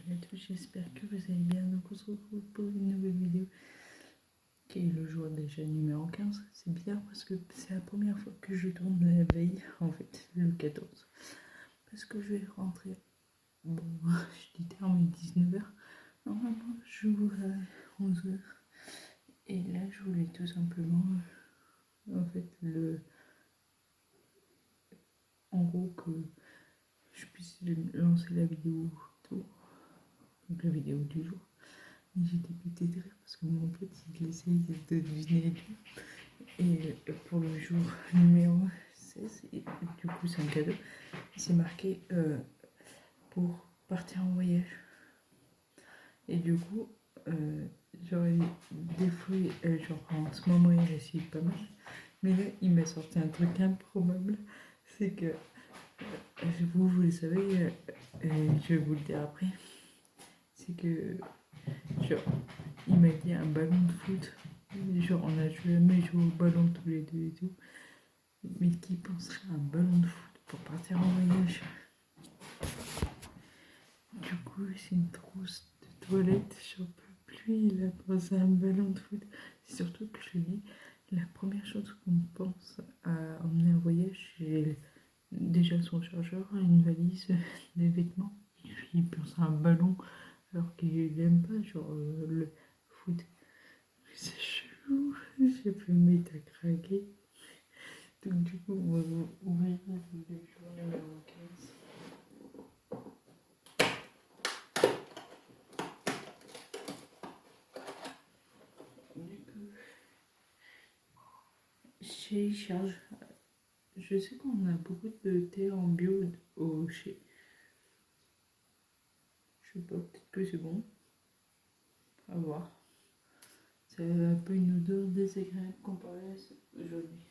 et à tous, j'espère que vous allez bien. Donc on se retrouve pour une nouvelle vidéo qui est le jour déjà numéro 15. C'est bizarre parce que c'est la première fois que je tourne la veille, en fait, le 14. Parce que je vais rentrer, bon, je dis terme 19h. Normalement, je vous à 11h. Et là, je voulais tout simplement, en fait, en gros, que je puisse lancer la vidéo tôt. Donc la vidéo du jour. Mais j'étais pété de rire parce que mon pote il essaye de deviner et tout. Et pour le jour numéro 16, et du coup c'est un cadeau, c'est marqué pour partir en voyage. Et du coup, j'aurais des fois, genre en ce moment il réussit pas mal. Mais là il m'a sorti un truc improbable, c'est que vous le savez, je vais vous le dire après, c'est que genre il m'a dit un ballon de foot. Genre on a jamais joué au ballon tous les deux et tout. Mais qui penserait à un ballon de foot pour partir en voyage? Du coup c'est une trousse de toilette, j'en peux plus, il a pensé à un ballon de foot. C'est surtout que je lui dis, la première chose qu'on pense à emmener en voyage, c'est déjà son chargeur, une valise, des vêtements. Il pense à un ballon alors qu'il n'aime pas genre le foot. C'est chelou, j'ai pu me mettre à craquer. Donc du coup, on va ouvrir le jour numéro 15. Du coup, charge. Je sais qu'on a beaucoup de thé en bio chez. Je sais pas, peut-être que c'est bon. À voir. Ça a un peu une odeur désagréable comparée à aujourd'hui.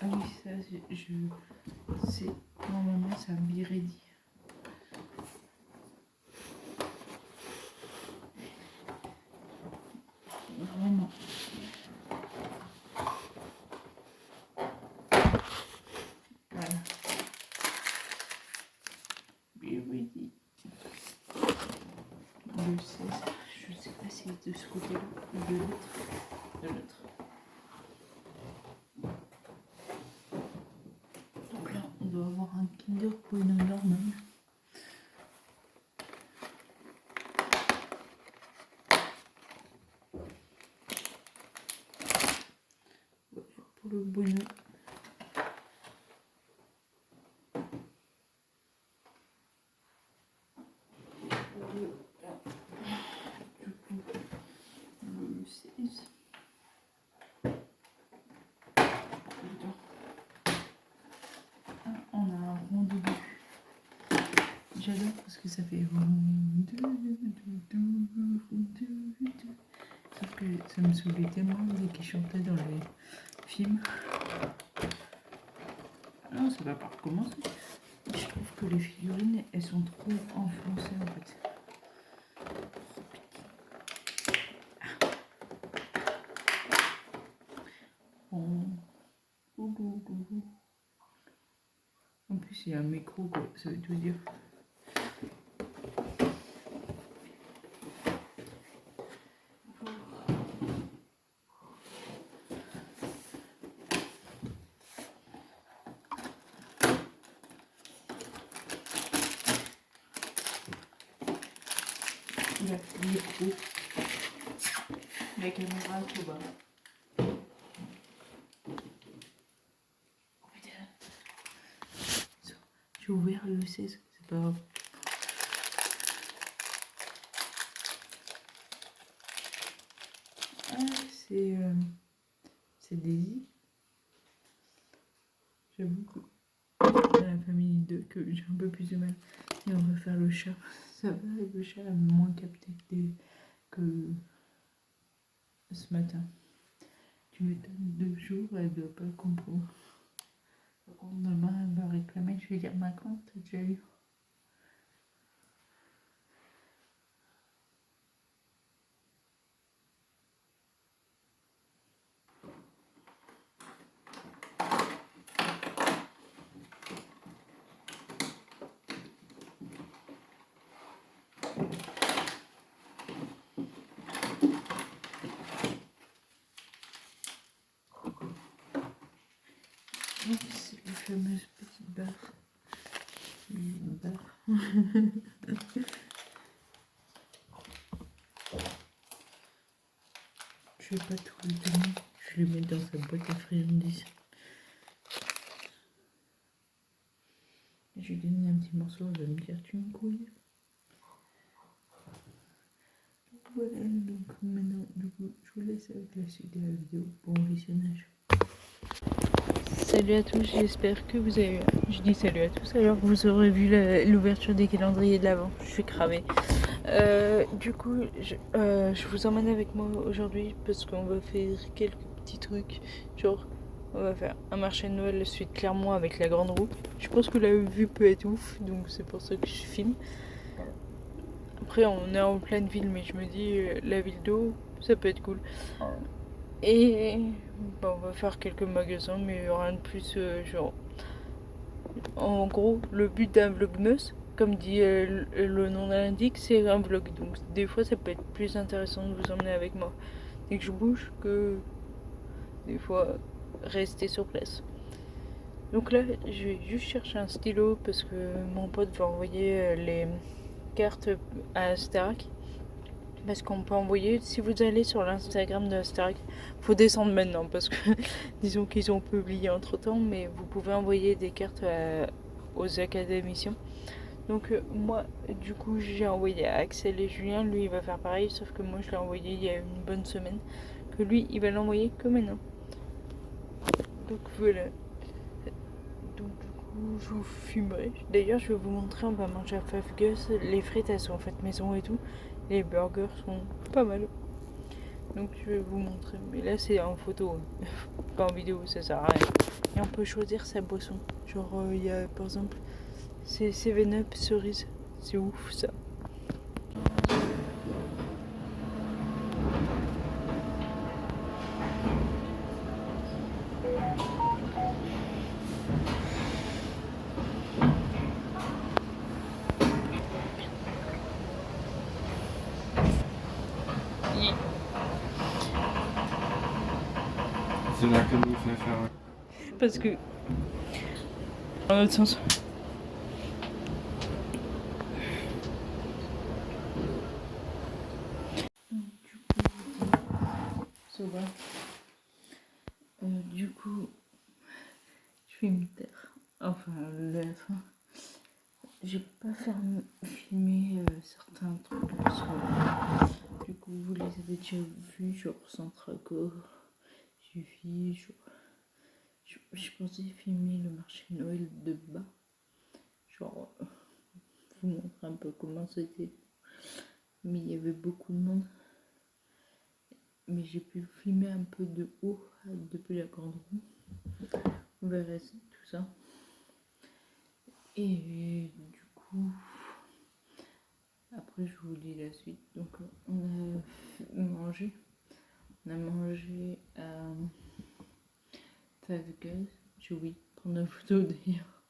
Ah oui, ça, c'est normalement c'est un Biredi. Vraiment. Voilà. Biredi. Le 16. Je sais pas si c'est de ce côté-là ou de l'autre. De l'autre. Donc là, on doit avoir un Kinder Bueno normal. Pour le Bueno. Le 16. On a un rond de but. J'adore parce que ça fait sauf que ça me saoulait tellement dès qu'ils chantaient dans les films. Non, ça va pas recommencer. Je trouve que les figurines, elles sont trop enfoncées en fait. En plus, il y a un micro, quoi. Ça veut tout dire. Le micro. La caméra tout bas. J'ai ouvert le 16, c'est pas grave. Ah, c'est Daisy. J'avoue que dans la famille 2 que j'ai un peu plus de mal. Et on va faire le chat. Ça va, le chat a moins capté que ce matin. Tu m'étonnes 2 jours, elle doit pas comprendre. Par contre, demain, elle va réclamer. Je vais dire, ma quand t'as déjà eu? C'est les fameuses petites barres. Une barre. Je vais pas tout le donner. Je vais le mettre dans sa boîte à friandises. Je lui ai donné un petit morceau, elle va me dire tu me couilles. Voilà, donc maintenant, du coup, je vous laisse avec la suite de la vidéo. Bon visionnage. Salut à tous, j'espère que vous avez... Je dis salut à tous, alors vous aurez vu l'ouverture des calendriers de l'Avent. Je suis cramée. Du coup, je vous emmène avec moi aujourd'hui parce qu'on va faire quelques petits trucs. Genre, on va faire un marché de Noël suite Clermont avec la grande roue. Je pense que la vue peut être ouf, donc c'est pour ça que je filme. Après, on est en pleine ville, mais je me dis, la ville d'eau, ça peut être cool. Et on va faire quelques magasins, mais rien de plus. Genre, en gros, le but d'un vlogmas, comme dit le nom l'indique, c'est un vlog. Donc, des fois, ça peut être plus intéressant de vous emmener avec moi dès que je bouge que des fois rester sur place. Donc là, je vais juste chercher un stylo parce que mon pote va envoyer les cartes à Starac. Parce qu'on peut envoyer, si vous allez sur l'Instagram de Starac, faut descendre maintenant parce que disons qu'ils ont publié entre temps, mais vous pouvez envoyer des cartes aux académiciens. Donc moi, du coup, j'ai envoyé à Axel et Julien, lui il va faire pareil, sauf que moi je l'ai envoyé il y a une bonne semaine, que lui il va l'envoyer que maintenant. Donc voilà. Donc du coup, je vous fumerai. D'ailleurs, je vais vous montrer, on va manger à Five Guys. Les frites, elles sont faites maison et tout. Les burgers sont pas mal. Donc je vais vous montrer. Mais là, c'est en photo. Pas en vidéo, ça sert à rien. Et on peut choisir sa boisson. Genre, il y a par exemple, c'est 7-Up cerise. C'est ouf ça. C'est là que nous fait faire. Parce que. Dans l'autre sens. Ça va. Du coup, je vais me taire. Enfin, la fin. J'ai pas filmé certains trucs parce que du coup vous les avez déjà vus, genre centre accord, suffit, je pensais filmer le marché de Noël de bas, genre vous montrer un peu comment c'était, mais il y avait beaucoup de monde, mais j'ai pu filmer un peu de haut depuis la grande roue, on verra tout ça, et du coup après je vous dis la suite. Donc on a mangé à Five Guys. J'ai oublié de prendre la photo d'ailleurs.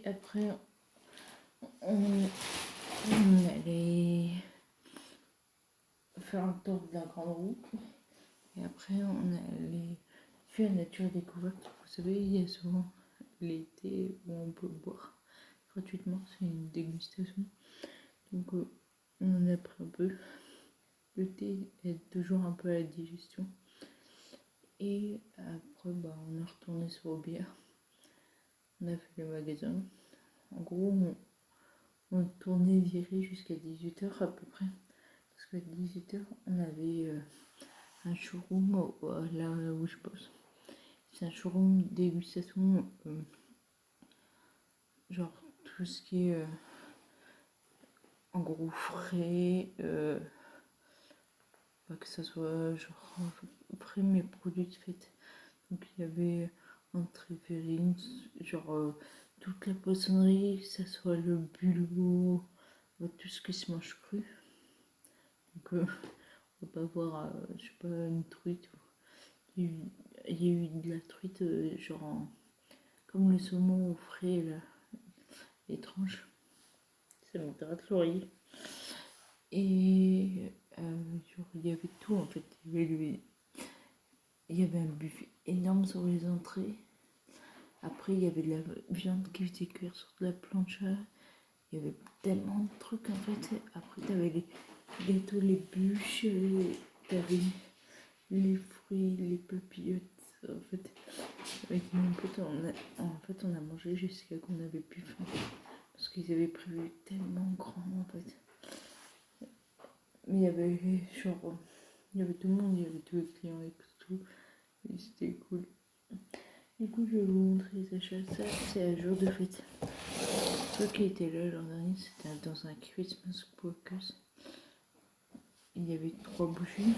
Après on allait faire un tour de la grande roue. Et après on allait faire nature découverte. Vous savez, il y a souvent l'été où on peut boire gratuitement, c'est une dégustation. Donc on en a pris un peu. Le thé aide toujours un peu à la digestion. Et après, on est retourné sur Aubière. On a fait le magasin. En gros, on tournait viré jusqu'à 18h à peu près. Parce qu'à 18h, on avait un showroom là où je bosse. C'est un showroom dégustation. Genre tout ce qui est en gros frais. Que ça soit genre frais mais produits de fête. Donc il y avait entrée férine, genre toute la poissonnerie, que ce soit le bulot, tout ce qui se mange cru. Donc on va pas voir, je sais pas, une truite. Il y a eu de la truite, genre comme le saumon au frais, là, étrange. Ça me gratte l'oreille. Et genre, il y avait tout en fait. Il y avait un buffet énorme sur les entrées. Après, il y avait de la viande qui faisait cuire sur de la plancha. Il y avait tellement de trucs en fait. Après, t'avais les gâteaux, les bûches, t'avais les fruits, les papillotes. En fait, avec mon pote, on a mangé jusqu'à qu'on n'avait plus faim. Parce qu'ils avaient prévu tellement grand en fait. Mais il y avait genre, il y avait tout le monde, il y avait tous les clients et tout. Et c'était cool. Du coup, je vais vous montrer les achats. Ça, c'est un jour de fête. Ceux qui étaient là l'an dernier, c'était dans un Christmas Focus. Il y avait 3 bougies.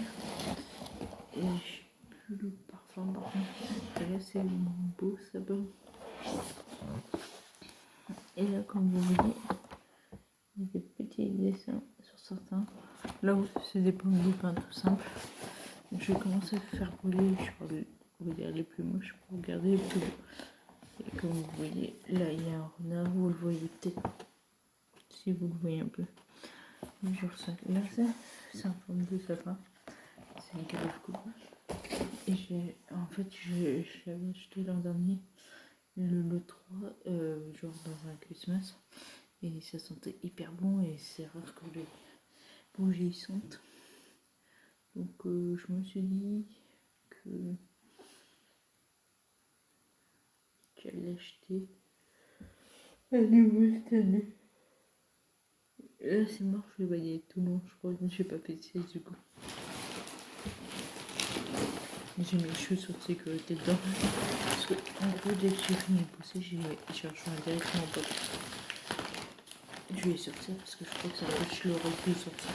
Et je sais plus le parfum par contre. Et là, c'est mon beau sabbat. Et là, comme vous voyez, il y a des petits dessins sur certains. Là où c'est des pommes de pain tout simple. Donc, je vais commencer à faire brûler, je vais dire les plus moches pour regarder les plus beaux. Et comme vous voyez, là il y a un renard, vous le voyez peut-être, si vous le voyez un peu. Genre ça, là c'est en forme de sapin, c'est un calife coupe. Et en fait, j'avais acheté l'an dernier le lot 3, genre dans un Christmas. Et ça sentait hyper bon et c'est rare que les bougies sentent. Donc je me suis dit que j'allais acheter un nouveau cette année. Là c'est mort, je vais balayer tout le long, je crois que j'ai pas fait de sieste du coup. J'ai mes chaussures de sécurité dedans. Parce que en gros dès que j'ai fini de bosser, j'ai rejoint directement mon pote. Je vais sortir parce que je crois que ça va, je l'aurais pu sortir.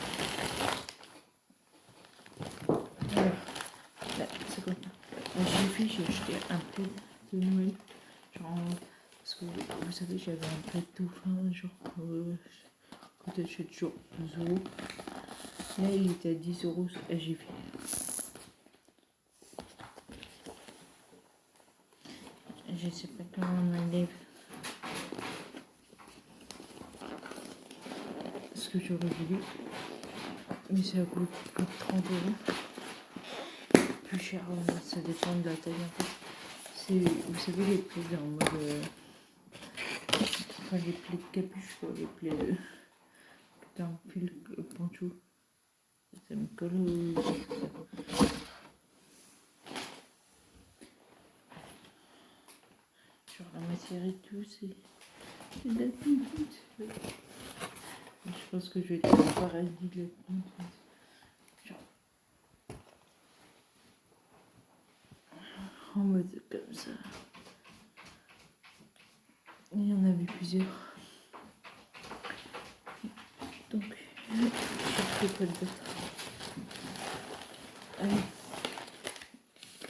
Alors, là, c'est quoi ça? J'ai acheté un plaid de Noël. Genre, parce que vous savez, j'avais un plaid tout fin, genre, quand t'achètes genre 12 euros. Là, il était à 10 euros à Jiffy. Je sais pas comment on enlève. Ce que j'aurais voulu. Mais ça coûte plus de 30 euros. Plus cher, ça dépend de la taille en fait. C'est, vous savez, les plaids en mode. Enfin, les plaids de capuche, quoi. Les plaids d'un fil poncho. Ça me colle genre la matière et tout, c'est de la petite. Je pense que je vais être un paradis de la petite. Genre en mode comme ça. Il y en avait plusieurs. Donc, je fais pas de d'autre. Allez,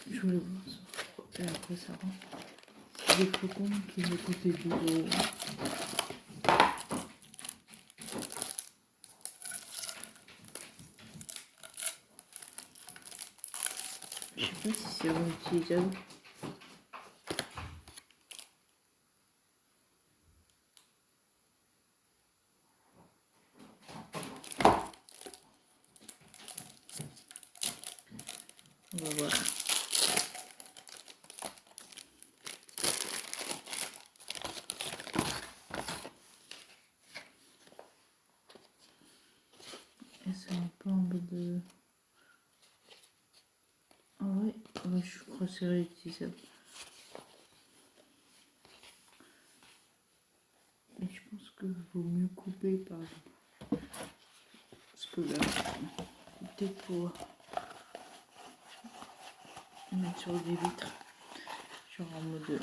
je voulais voir ça. Et après ça rentre. C'est des flocons qui vont coûter 2 euros. Je sais pas si c'est réutilisable. On va voir. Et c'est un peu en mode de... Ah ouais, je crois que c'est réutilisable. Mais je pense que vaut mieux couper par exemple. Parce que là, peut-être pour mettre sur des vitres. Genre en mode...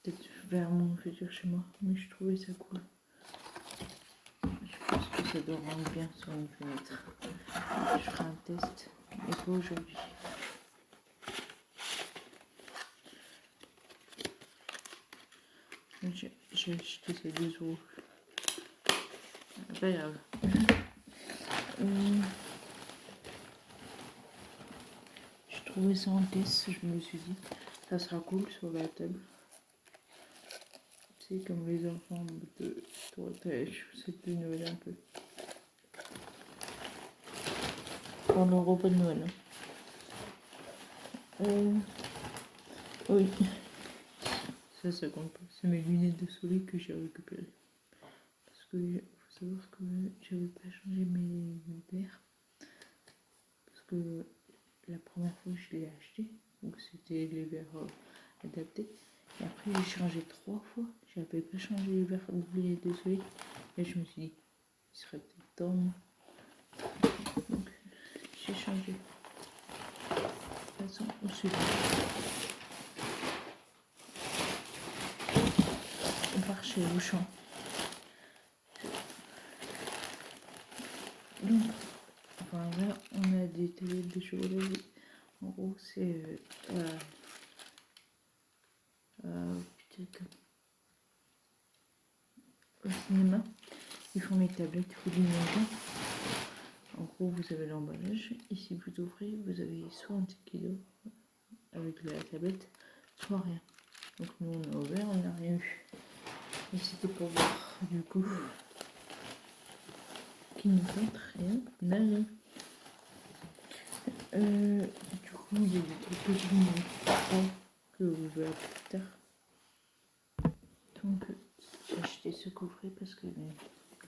Peut-être vers mon futur chez moi. Mais je trouvais ça cool. Je pense que ça doit rendre bien sur une fenêtre. Je ferai un test. Mais pas aujourd'hui. J'ai acheté ces 2 euros. Pas grave. J'ai trouvé ça en test. Je me suis dit, ça sera cool sur la table. C'est comme les enfants de toilettage. C'est plus Noël un peu. pour le repas de Noël. Oui, ça compte pas. C'est mes lunettes de soleil que j'ai récupérées. Parce que faut savoir que j'avais pas changé mes verres. Parce que la première fois je l'ai acheté, donc c'était les verres adaptés. Et après j'ai changé 3 fois. J'avais pas changé les verres de lunettes de soleil. Et je me suis dit, il serait peut-être temps. Donc j'ai changé. De toute façon, on suit. On part chez Auchan. Donc, enfin là, on a des tablettes de chocolat. En gros, c'est au cinéma. Ils font les tablettes, il faut du montant. En gros, vous avez l'emballage. Ici, vous ouvrez, vous avez soit un ticket d'eau avec la tablette, soit rien. Donc nous, on a ouvert, on n'a rien vu. Et c'était pour voir, du coup, qui nous compte rien, rien. Du coup, il y a des trucs que je vous montre que vous verrez plus tard. Donc, j'ai acheté ce coffret parce que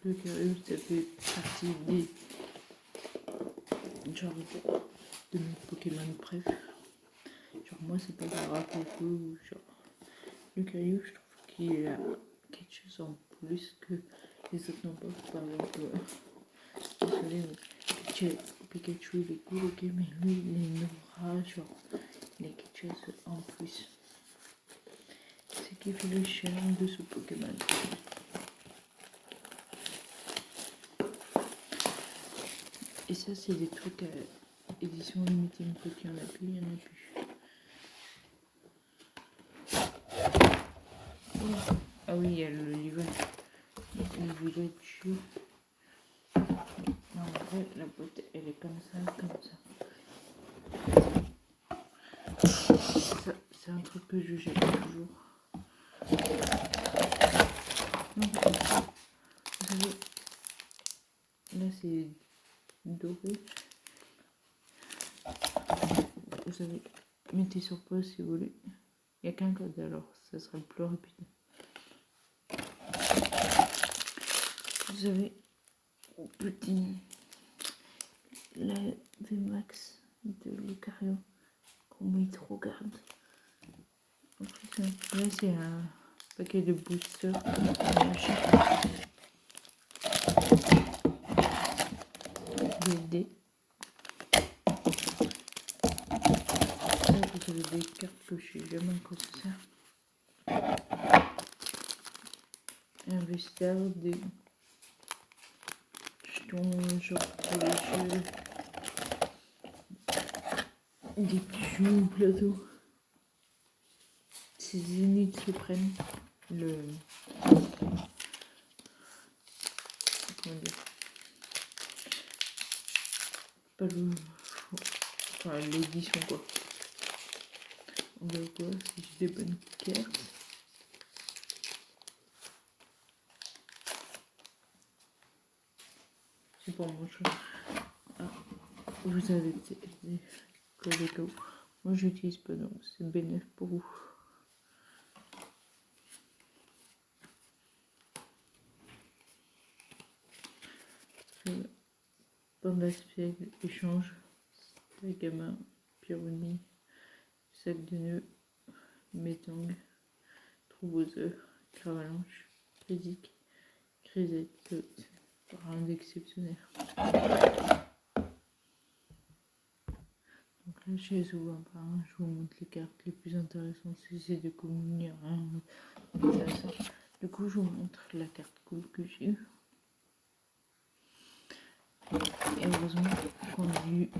le carré, ça fait partie des genre de mes Pokémon préf. Genre moi c'est pas grave ou genre le caillou je trouve qu'il a quelque chose en plus que les autres n'ont pas. Par exemple, désolé mais Pikachu il est cool ok mais lui il est Nora genre il a quelque chose en plus. C'est qui fait le charme de ce Pokémon. Et ça c'est des trucs à édition limitée, une fois qu'il y en a plus, il y en a plus. Ah oui, il y a le livret. Le livret de jeu. Non, en vrai, la boîte, elle est comme ça. C'est un truc que je jette toujours. Donc, vous savez, là c'est doré. Vous savez, mettez sur pause si vous voulez. Il n'y a qu'un code alors, ça sera le plus rapide. Vous avez au petit la VMAX de Lucario qu'on met trop garde. Là c'est un paquet de boosters des dés. Là vous avez des cartes que je sais jamais à quoi ça sert. Un vestiaire, des jetons genre pour les jeux, des petits jeux au plateau. Ces Zénith se prennent le comment dire pas le enfin l'édition quoi. On va voir si j'ai des bonnes cartes. C'est pour mon chat. Ah, vous avez des codes éco. Moi j'utilise pas donc c'est bénéfique pour vous. Panda Spiègle, échange, Tagama, Pyroni, sac de nœuds, Métang, Trouboseur, Cravalanche, Critique, Crisette, Round exceptionnel. Donc là je les ouvre un par un, je vous montre les cartes les plus intéressantes, si c'est de communier rien intéressant. Du coup je vous montre la carte cool que j'ai eue. Et heureusement qu'on a eu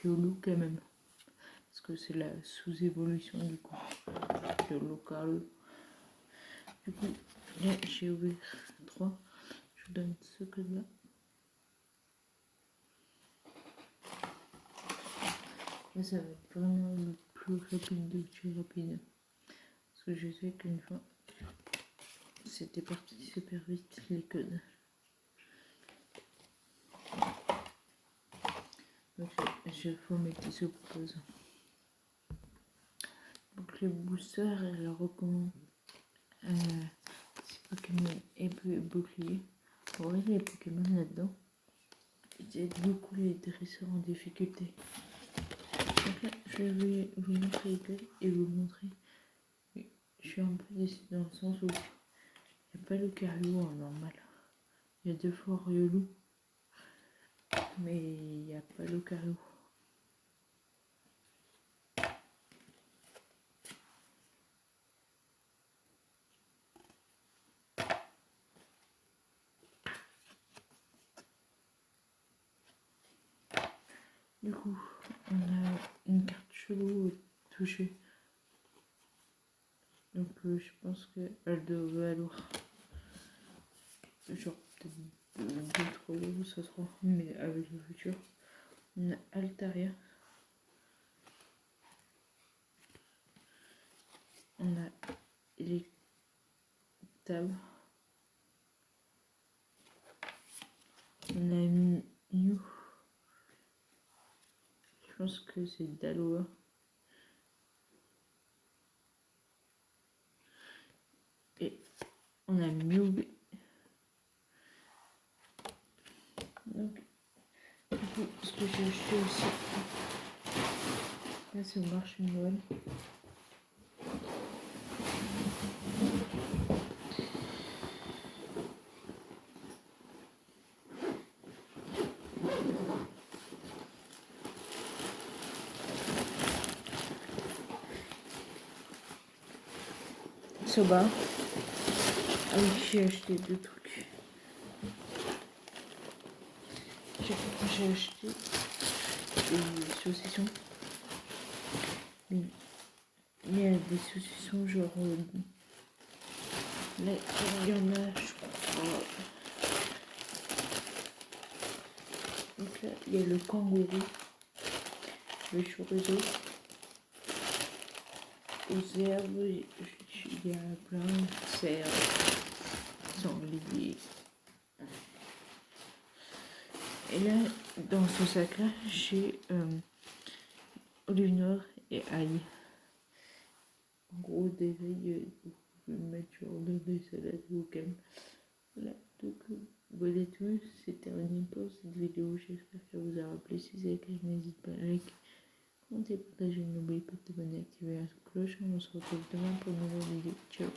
Riolu quand même. Parce que c'est la sous-évolution du coup. Le local. Du coup, là j'ai ouvert 3. Je vous donne ce code là. Là ça va être vraiment le plus rapide de chez rapide. Parce que je sais qu'une fois, c'était parti super vite les codes. Donc je faut mettre sous pause. Donc les boosters, elle recommande c'est Pokémon et bouclier. On voit les Pokémon là-dedans. J'aide beaucoup les dresseurs en difficulté. Donc là, je vais vous montrer et vous montrer. Je suis un peu déçue dans le sens où il n'y a pas le Lucario en normal. Il y a 2 fois Riolu, mais il n'y a pas le Lucario. Du coup, on a une carte chelou touchée. Donc je pense qu'elle devrait avoir genre peut-être 2-3 euros, ça sera, mais avec le futur. On a Altaria. On a Electab. On a Mew. Je pense que c'est Daloa. Et on a Mew. Donc, du coup, ce que j'ai acheté aussi, là c'est au marché de Noël. Soba. Ah oui, j'ai acheté 2 trucs. J'ai acheté des saucissons. Mais il y a des saucissons genre... là, il y en a, je crois. Donc là, il y a le kangourou, le chorizo. Aux herbes, il y a plein de cerfs, sangliers. Et là, dans ce sac-là, j'ai olive noire et ail. En gros, des ails, vous pouvez mettre sur des salades ou au calme. Voilà, donc voilà tout, c'est terminé pour cette vidéo. J'espère qu'elle vous aura plu. Si c'est le cas, n'hésitez pas à liker, commenter, partager. N'oubliez pas de vous abonner et activer la cloche. On se retrouve demain pour une nouvelle vidéo. Ciao.